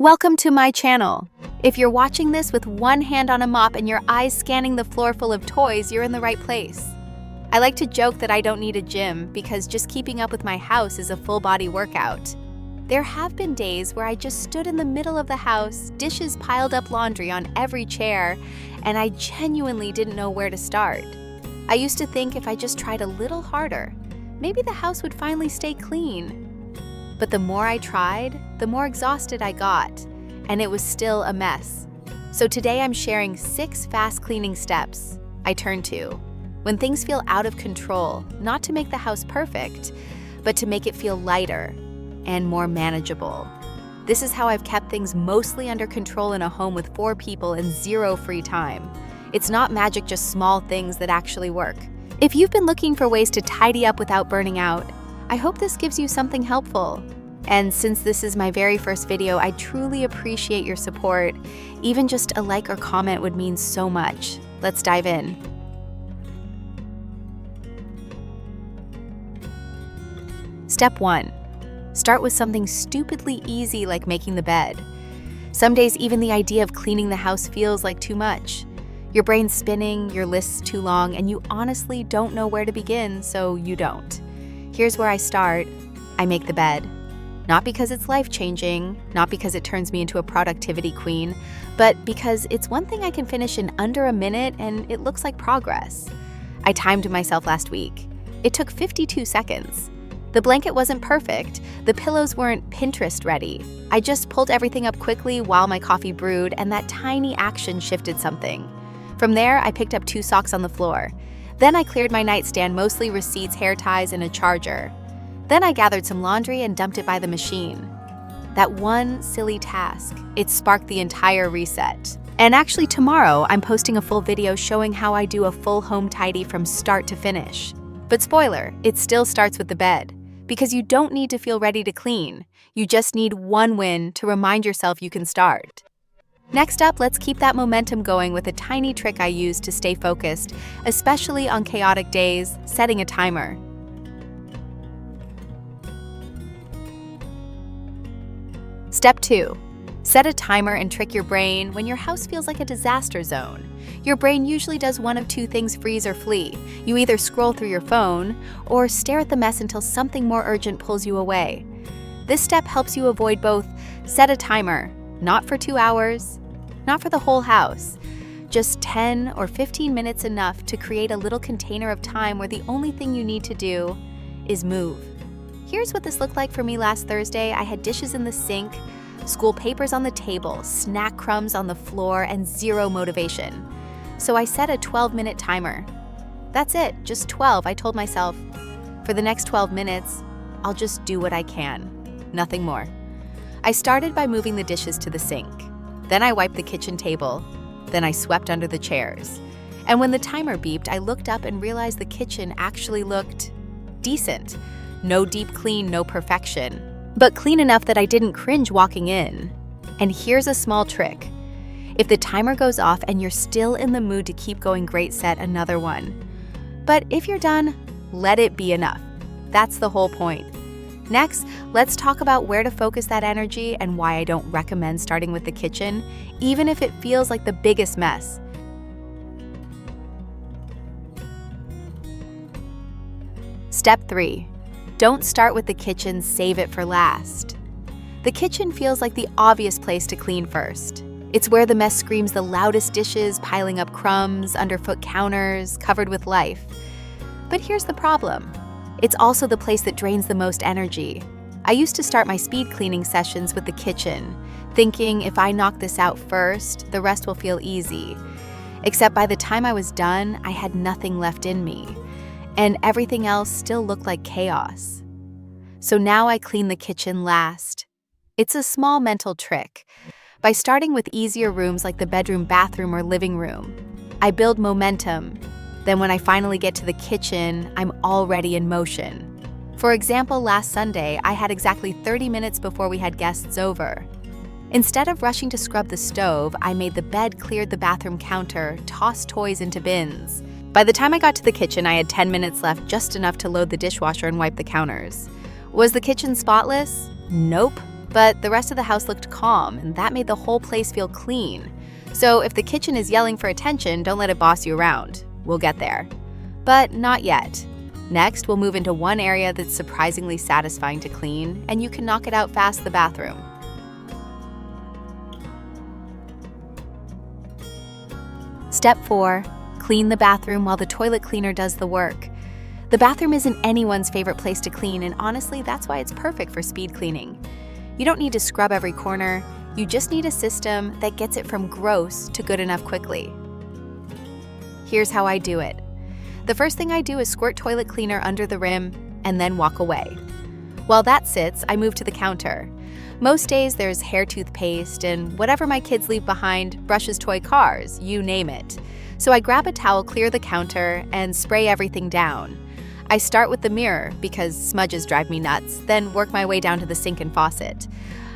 Welcome to my channel. If you're watching this with one hand on a mop and your eyes scanning the floor full of toys, you're in the right place. I like to joke that I don't need a gym because just keeping up with my house is a full-body workout. There have been days where I just stood in the middle of the house, dishes piled up laundry on every chair, and I genuinely didn't know where to start. I used to think if I just tried a little harder, maybe the house would finally stay clean. But the more I tried, the more exhausted I got, and it was still a mess. So today I'm sharing 6 fast cleaning steps I turn to when things feel out of control, not to make the house perfect, but to make it feel lighter and more manageable. This is how I've kept things mostly under control in a home with 4 people and 0 free time. It's not magic, just small things that actually work. If you've been looking for ways to tidy up without burning out, I hope this gives you something helpful. And since this is my very first video, I truly appreciate your support. Even just a like or comment would mean so much. Let's dive in. Step 1. Start with something stupidly easy like making the bed. Some days even the idea of cleaning the house feels like too much. Your brain's spinning, your list's too long, and you honestly don't know where to begin, so you don't. Here's where I start. I make the bed. Not because it's life-changing, not because it turns me into a productivity queen, but because it's one thing I can finish in under a minute and it looks like progress. I timed myself last week. It took 52 seconds. The blanket wasn't perfect. The pillows weren't Pinterest ready. I just pulled everything up quickly while my coffee brewed, and that tiny action shifted something. From there, I picked up 2 socks on the floor. Then I cleared my nightstand, mostly receipts, hair ties, and a charger. Then I gathered some laundry and dumped it by the machine. That one silly task, it sparked the entire reset. And actually tomorrow, I'm posting a full video showing how I do a full home tidy from start to finish. But spoiler, it still starts with the bed. Because you don't need to feel ready to clean. You just need one win to remind yourself you can start. Next up, let's keep that momentum going with a tiny trick I use to stay focused, especially on chaotic days: setting a timer. Step 2. Set a timer and trick your brain when your house feels like a disaster zone. Your brain usually does one of 2 things: freeze or flee. You either scroll through your phone or stare at the mess until something more urgent pulls you away. This step helps you avoid both. Set a timer. Not for 2 hours, not for the whole house. Just 10 or 15 minutes enough to create a little container of time where the only thing you need to do is move. Here's what this looked like for me last Thursday. I had dishes in the sink, school papers on the table, snack crumbs on the floor, and 0 motivation. So I set a 12-minute timer. That's it, just 12. I told myself, for the next 12 minutes, I'll just do what I can, nothing more. I started by moving the dishes to the sink. Then I wiped the kitchen table. Then I swept under the chairs. And when the timer beeped, I looked up and realized the kitchen actually looked decent. No deep clean, no perfection, but clean enough that I didn't cringe walking in. And here's a small trick. If the timer goes off and you're still in the mood to keep going, great, set another one. But if you're done, let it be enough. That's the whole point. Next, let's talk about where to focus that energy and why I don't recommend starting with the kitchen, even if it feels like the biggest mess. Step 3. Don't start with the kitchen, save it for last. The kitchen feels like the obvious place to clean first. It's where the mess screams the loudest: dishes, piling up crumbs, underfoot counters, covered with life. But here's the problem. It's also the place that drains the most energy. I used to start my speed cleaning sessions with the kitchen, thinking if I knock this out first, the rest will feel easy. Except by the time I was done, I had nothing left in me, and everything else still looked like chaos. So now I clean the kitchen last. It's a small mental trick. By starting with easier rooms like the bedroom, bathroom, or living room, I build momentum. Then when I finally get to the kitchen, I'm already in motion. For example, last Sunday, I had exactly 30 minutes before we had guests over. Instead of rushing to scrub the stove, I made the bed, cleared the bathroom counter, tossed toys into bins. By the time I got to the kitchen, I had 10 minutes left, just enough to load the dishwasher and wipe the counters. Was the kitchen spotless? Nope, But the rest of the house looked calm, and that made the whole place feel clean. So if the kitchen is yelling for attention, don't let it boss you around. We'll get there. But not yet. Next, we'll move into one area that's surprisingly satisfying to clean, and you can knock it out fast: the bathroom. Step 4. Clean the bathroom while the toilet cleaner does the work. The bathroom isn't anyone's favorite place to clean, and honestly, that's why it's perfect for speed cleaning. You don't need to scrub every corner. You just need a system that gets it from gross to good enough quickly. Here's how I do it. The first thing I do is squirt toilet cleaner under the rim and then walk away. While that sits, I move to the counter. Most days there's hair toothpaste and whatever my kids leave behind, brushes, toy cars, you name it. So I grab a towel, clear the counter, and spray everything down. I start with the mirror because smudges drive me nuts, then work my way down to the sink and faucet.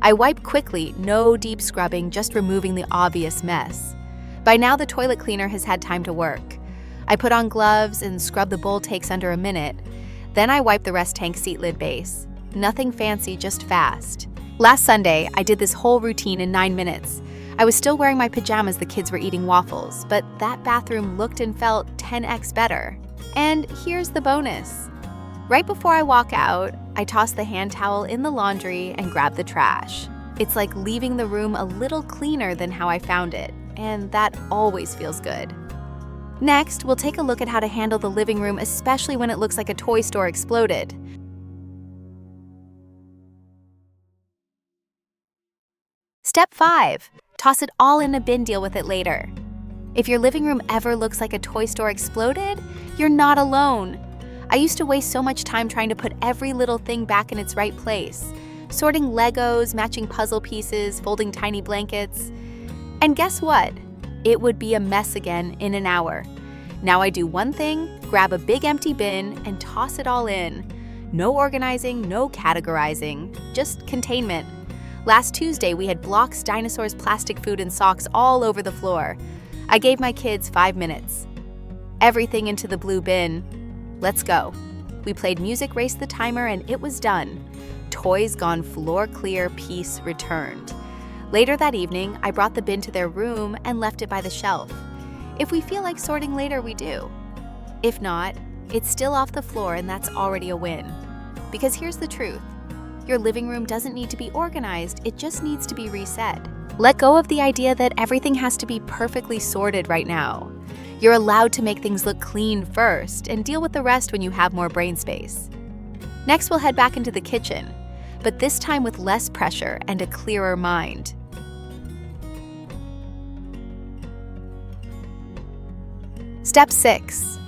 I wipe quickly, no deep scrubbing, just removing the obvious mess. By now the toilet cleaner has had time to work. I put on gloves and scrub the bowl, takes under a minute. Then I wipe the rest tank seat lid base. Nothing fancy, just fast. Last Sunday, I did this whole routine in 9 minutes. I was still wearing my pajamas, the kids were eating waffles, but that bathroom looked and felt 10x better. And here's the bonus. Right before I walk out, I toss the hand towel in the laundry and grab the trash. It's like leaving the room a little cleaner than how I found it, and that always feels good. Next, we'll take a look at how to handle the living room, especially when it looks like a toy store exploded. Step 5. Toss it all in a bin, deal with it later. If your living room ever looks like a toy store exploded, you're not alone. I used to waste so much time trying to put every little thing back in its right place. Sorting Legos, matching puzzle pieces, folding tiny blankets. And guess what? It would be a mess again in an hour. Now I do one thing, grab a big empty bin and toss it all in. No organizing, no categorizing, just containment. Last Tuesday, we had blocks, dinosaurs, plastic food, and socks all over the floor. I gave my kids 5 minutes. Everything into the blue bin. Let's go. We played music, raced the timer, and it was done. Toys gone, floor clear, peace returned. Later that evening, I brought the bin to their room and left it by the shelf. If we feel like sorting later, we do. If not, it's still off the floor, and that's already a win. Because here's the truth. Your living room doesn't need to be organized, it just needs to be reset. Let go of the idea that everything has to be perfectly sorted right now. You're allowed to make things look clean first and deal with the rest when you have more brain space. Next, we'll head back into the kitchen, but this time with less pressure and a clearer mind. Step 6.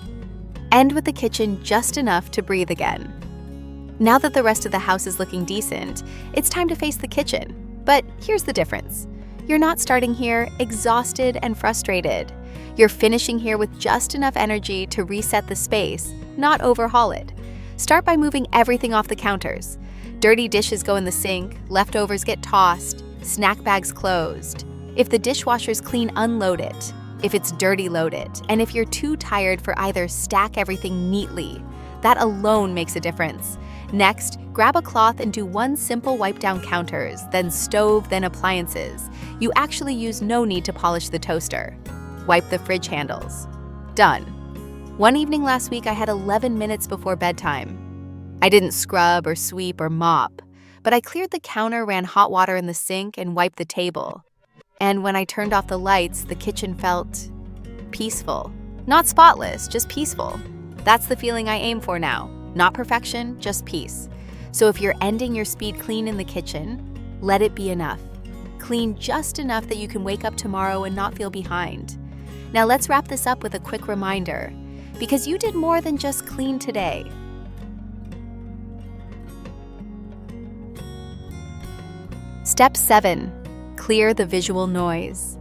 End with the kitchen just enough to breathe again. Now that the rest of the house is looking decent, it's time to face the kitchen. But here's the difference. You're not starting here exhausted and frustrated. You're finishing here with just enough energy to reset the space, not overhaul it. Start by moving everything off the counters. Dirty dishes go in the sink, leftovers get tossed, snack bags closed. If the dishwasher's clean, unload it. If it's dirty, load it. And if you're too tired for either, stack everything neatly. That alone makes a difference. Next, grab a cloth and do one simple wipe down counters, then stove, then appliances. You actually use no need to polish the toaster. Wipe the fridge handles. Done. One evening last week, I had 11 minutes before bedtime. I didn't scrub or sweep or mop, but I cleared the counter, ran hot water in the sink, and wiped the table. And when I turned off the lights, the kitchen felt peaceful. Not spotless, just peaceful. That's the feeling I aim for now. Not perfection, just peace. So if you're ending your speed clean in the kitchen, let it be enough. Clean just enough that you can wake up tomorrow and not feel behind. Now let's wrap this up with a quick reminder, because you did more than just clean today. Step 7. Clear the visual noise.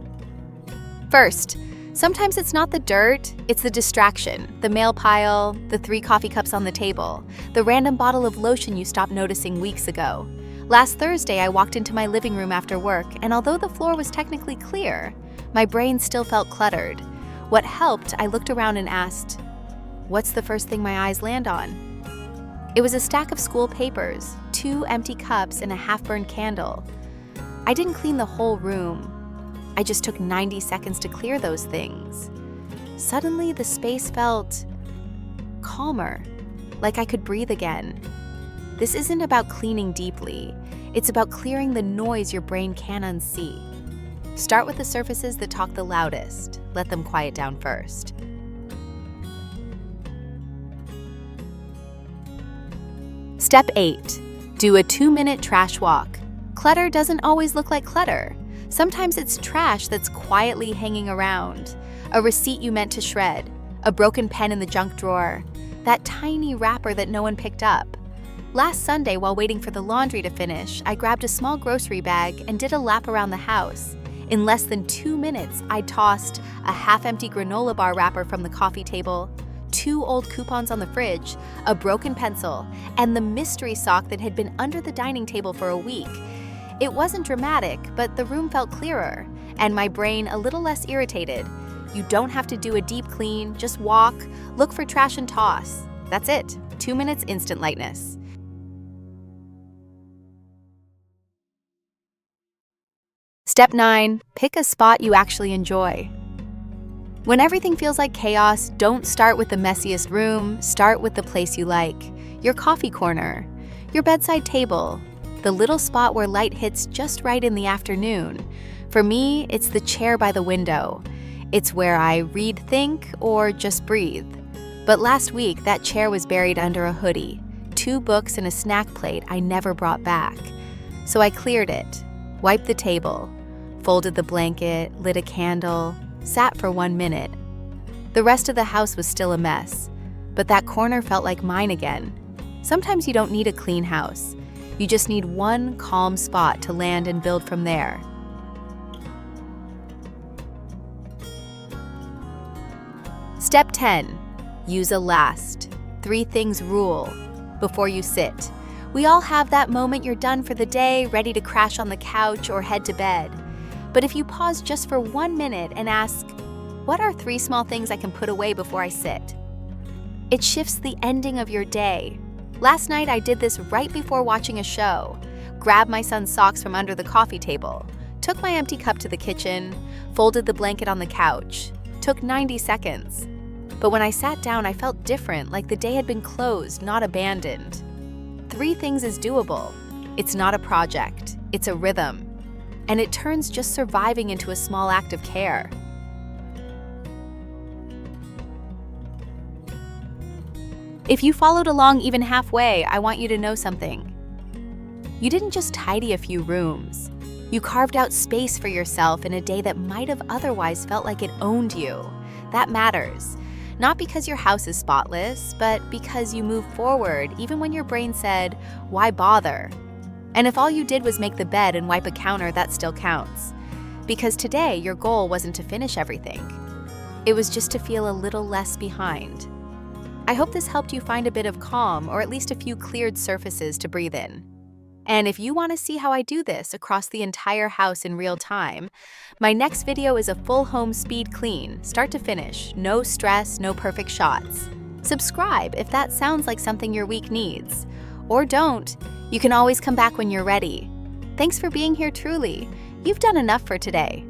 First, sometimes it's not the dirt, it's the distraction, the mail pile, the 3 coffee cups on the table, the random bottle of lotion you stopped noticing weeks ago. Last Thursday, I walked into my living room after work, and although the floor was technically clear, my brain still felt cluttered. What helped, I looked around and asked, what's the first thing my eyes land on? It was a stack of school papers, 2 empty cups and a half-burned candle. I didn't clean the whole room. I just took 90 seconds to clear those things. Suddenly, the space felt calmer, like I could breathe again. This isn't about cleaning deeply. It's about clearing the noise your brain can't unsee. Start with the surfaces that talk the loudest. Let them quiet down first. Step 8. Do a 2-minute trash walk. Clutter doesn't always look like clutter. Sometimes it's trash that's quietly hanging around. A receipt you meant to shred, a broken pen in the junk drawer, that tiny wrapper that no one picked up. Last Sunday, while waiting for the laundry to finish, I grabbed a small grocery bag and did a lap around the house. In less than 2 minutes, I tossed a half-empty granola bar wrapper from the coffee table, 2 old coupons on the fridge, a broken pencil, and the mystery sock that had been under the dining table for a week. It wasn't dramatic, but the room felt clearer, and my brain a little less irritated. You don't have to do a deep clean, just walk, look for trash and toss. That's it, 2 minutes instant lightness. Step 9, pick a spot you actually enjoy. When everything feels like chaos, don't start with the messiest room, start with the place you like. Your coffee corner, your bedside table, the little spot where light hits just right in the afternoon. For me, it's the chair by the window. It's where I read, think, or just breathe. But last week, that chair was buried under a hoodie, 2 books and a snack plate I never brought back. So I cleared it, wiped the table, folded the blanket, lit a candle, sat for 1 minute. The rest of the house was still a mess, but that corner felt like mine again. Sometimes you don't need a clean house. You just need one calm spot to land and build from there. Step 10. Use a last 3 things rule before you sit. We all have that moment you're done for the day, ready to crash on the couch or head to bed. But if you pause just for 1 minute and ask, what are 3 small things I can put away before I sit? It shifts the ending of your day. Last night I did this right before watching a show. Grabbed my son's socks from under the coffee table, took my empty cup to the kitchen, folded the blanket on the couch. Took 90 seconds. But when I sat down, I felt different, like the day had been closed, not abandoned. 3 things is doable. It's not a project, it's a rhythm. And it turns just surviving into a small act of care. If you followed along even halfway, I want you to know something. You didn't just tidy a few rooms. You carved out space for yourself in a day that might have otherwise felt like it owned you. That matters. Not because your house is spotless, but because you moved forward even when your brain said, why bother? And if all you did was make the bed and wipe a counter, that still counts. Because today, your goal wasn't to finish everything. It was just to feel a little less behind. I hope this helped you find a bit of calm, or at least a few cleared surfaces to breathe in. And if you want to see how I do this across the entire house in real time, my next video is a full home speed clean, start to finish, no stress, no perfect shots. Subscribe if that sounds like something your week needs. Or don't, you can always come back when you're ready. Thanks for being here truly. You've done enough for today.